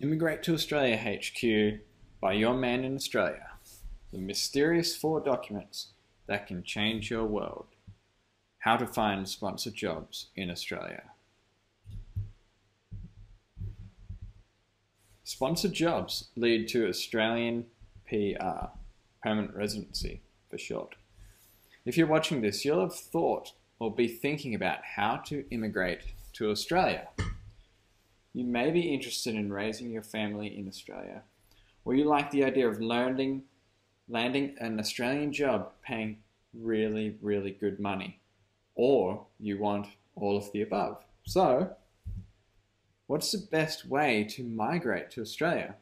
Immigrate to Australia HQ by your man in Australia. The mysterious 4 documents that can change your world. How to find sponsored jobs in Australia. Sponsored jobs lead to Australian PR, permanent residency for short. If you're watching this, you'll have thought or be thinking about how to immigrate to Australia. You may be interested in raising your family in Australia, or you like the idea of landing an Australian job paying really, really good money, or you want all of the above. So, what's the best way to migrate to Australia?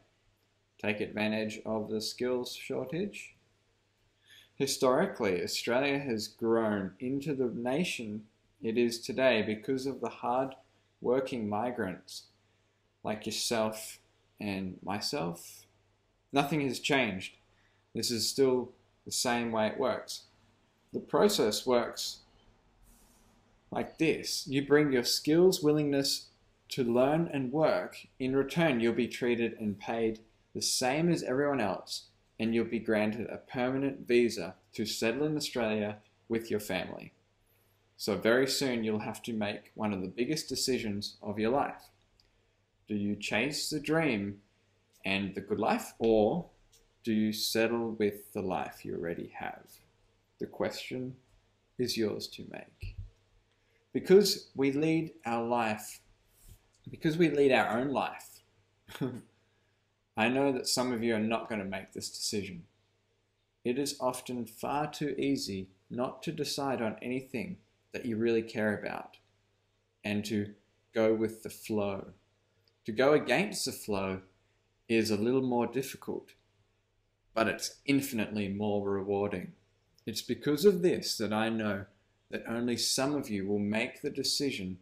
Take advantage of the skills shortage? Historically, Australia has grown into the nation it is today because of the hard-working migrants like yourself and myself. Nothing has changed. This is still the same way it works. The process works like this. You bring your skills, willingness to learn and work. In return, you'll be treated and paid the same as everyone else, and you'll be granted a permanent visa to settle in Australia with your family. So very soon you'll have to make one of the biggest decisions of your life. Do you chase the dream and the good life, or do you settle with the life you already have? The question is yours to make. Because we lead our own life, I know that some of you are not going to make this decision. It is often far too easy not to decide on anything that you really care about and to go with the flow. To go against the flow is a little more difficult, but it's infinitely more rewarding. It's because of this that I know that only some of you will make the decision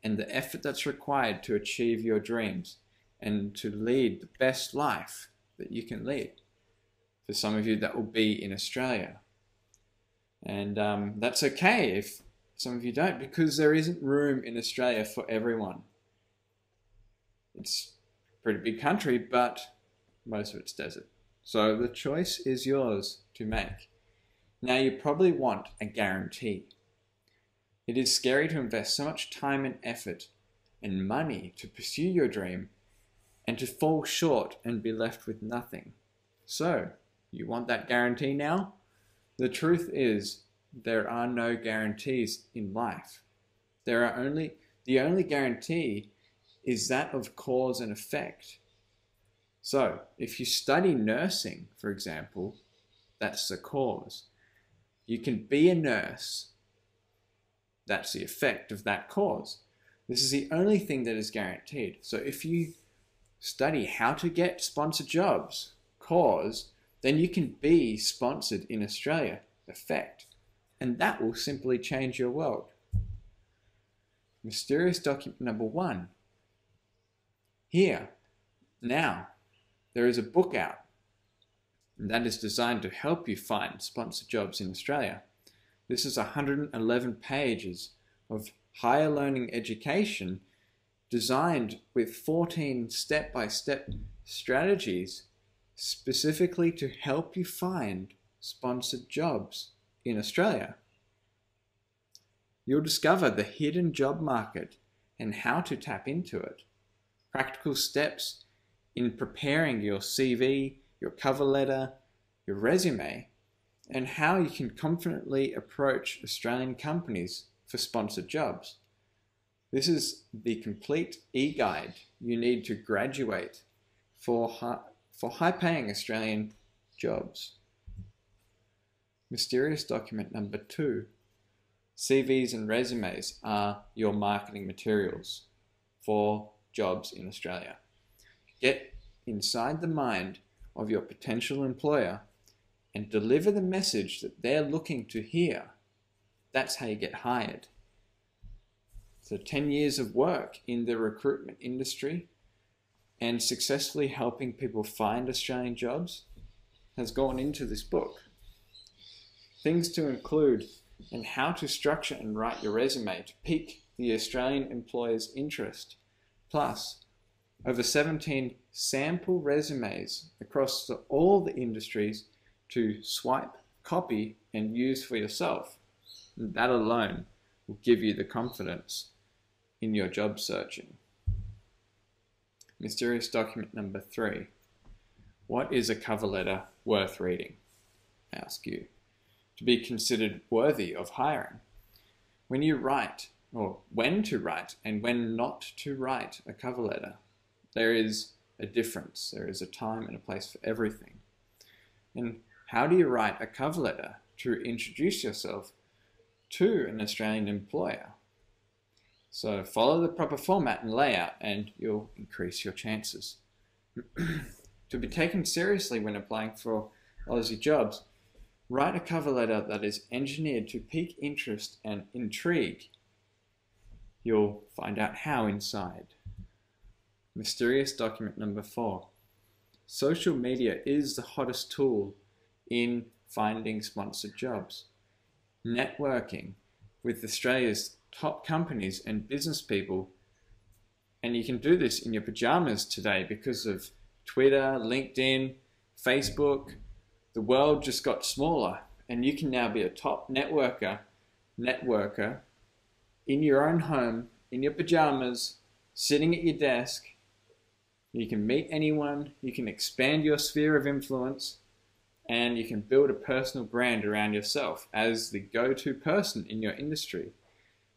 and the effort that's required to achieve your dreams and to lead the best life that you can lead. For some of you, that will be in Australia. And that's okay if some of you don't, because there isn't room in Australia for everyone. It's a pretty big country, but most of it's desert. So the choice is yours to make. Now, you probably want a guarantee. It is scary to invest so much time and effort and money to pursue your dream and to fall short and be left with nothing. So, you want that guarantee now? The truth is, there are no guarantees in life. The only guarantee is that of cause and effect. So, if you study nursing, for example, that's the cause. You can be a nurse. That's the effect of that cause. This is the only thing that is guaranteed. So if you study how to get sponsored jobs, cause, then you can be sponsored in Australia, effect. And that will simply change your world. Mysterious document number 1. Here, now, there is a book out, and that is designed to help you find sponsored jobs in Australia. This is 111 pages of higher learning education designed with 14 step-by-step strategies specifically to help you find sponsored jobs in Australia. You'll discover the hidden job market and how to tap into it. Practical steps in preparing your CV, your cover letter, your resume, and how you can confidently approach Australian companies for sponsored jobs. This is the complete e-guide you need to graduate for high-paying Australian jobs. Mysterious document number 2. CVs and resumes are your marketing materials for jobs in Australia. Get inside the mind of your potential employer and deliver the message that they're looking to hear. That's how you get hired. So 10 years of work in the recruitment industry and successfully helping people find Australian jobs has gone into this book. Things to include and how to structure and write your resume to pique the Australian employer's interest. Plus, over 17 sample resumes across all the industries to swipe, copy, and use for yourself. And that alone will give you the confidence in your job searching. Mysterious document number 3. What is a cover letter worth reading? I ask you. To be considered worthy of hiring. When you write, or when to write and when not to write a cover letter, there is a difference. There is a time and a place for everything. And how do you write a cover letter to introduce yourself to an Australian employer? So follow the proper format and layout and you'll increase your chances. To be taken seriously when applying for Aussie jobs, write a cover letter that is engineered to pique interest and intrigue. You'll find out how inside. Mysterious document number 4. Social media is the hottest tool in finding sponsored jobs. Networking with Australia's top companies and business people, and you can do this in your pajamas today because of Twitter, LinkedIn, Facebook. The world just got smaller and you can now be a top networker in your own home, in your pajamas, sitting at your desk. You can meet anyone, you can expand your sphere of influence, and you can build a personal brand around yourself as the go-to person in your industry.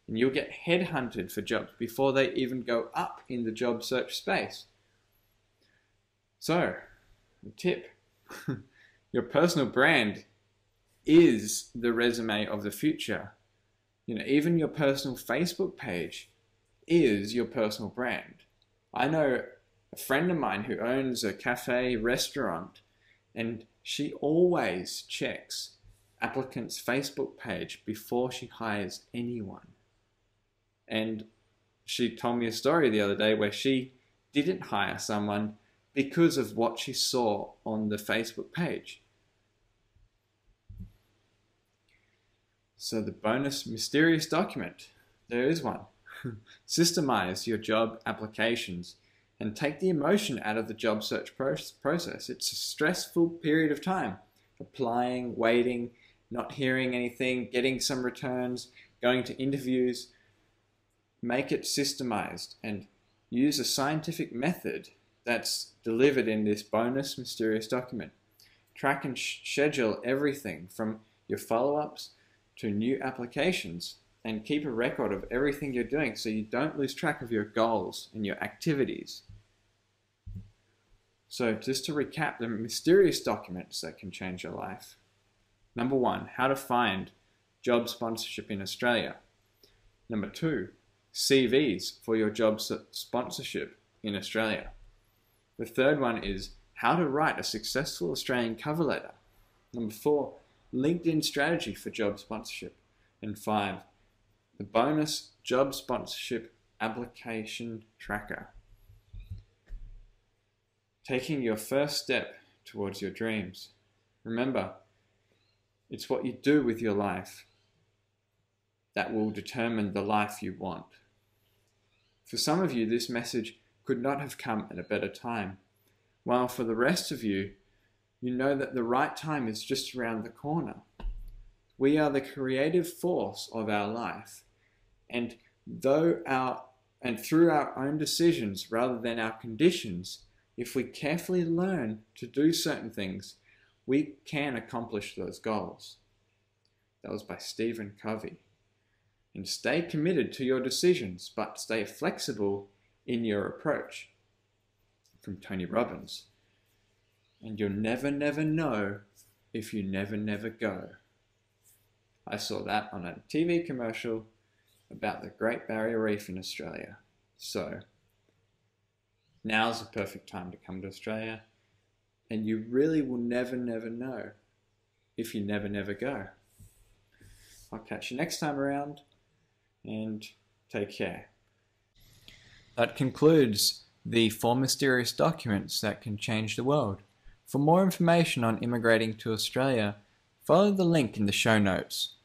And you'll get headhunted for jobs before they even go up in the job search space. So, the tip, your personal brand is the resume of the future. You know, even your personal Facebook page is your personal brand. I know a friend of mine who owns a cafe restaurant, and she always checks applicants' Facebook page before she hires anyone. And she told me a story the other day where she didn't hire someone because of what she saw on the Facebook page. So the bonus mysterious document, there is one. Systemize your job applications and take the emotion out of the job search process. It's a stressful period of time. Applying, waiting, not hearing anything, getting some returns, going to interviews. Make it systemized and use a scientific method that's delivered in this bonus mysterious document. Track and schedule everything from your follow-ups to new applications, and keep a record of everything you're doing so you don't lose track of your goals and your activities. So just to recap the mysterious documents that can change your life. Number 1, how to find job sponsorship in Australia. Number 2, CVs for your job sponsorship in Australia. The third one is how to write a successful Australian cover letter. Number 4, LinkedIn strategy for job sponsorship. And 5, the bonus job sponsorship application tracker. Taking your first step towards your dreams. Remember, it's what you do with your life that will determine the life you want. For some of you, this message could not have come at a better time, while for the rest of you, you know that the right time is just around the corner. We are the creative force of our life, and through our own decisions rather than our conditions, if we carefully learn to do certain things, we can accomplish those goals. That was by Stephen Covey. And stay committed to your decisions, but stay flexible in your approach. From Tony Robbins. And you'll never know if you never go. I saw that on a TV commercial about the Great Barrier Reef in Australia. So now's the perfect time to come to Australia, and you really will never know if you never go. I'll catch you next time around, and take care. That concludes the 4 mysterious documents that can change the world. For more information on immigrating to Australia, follow the link in the show notes.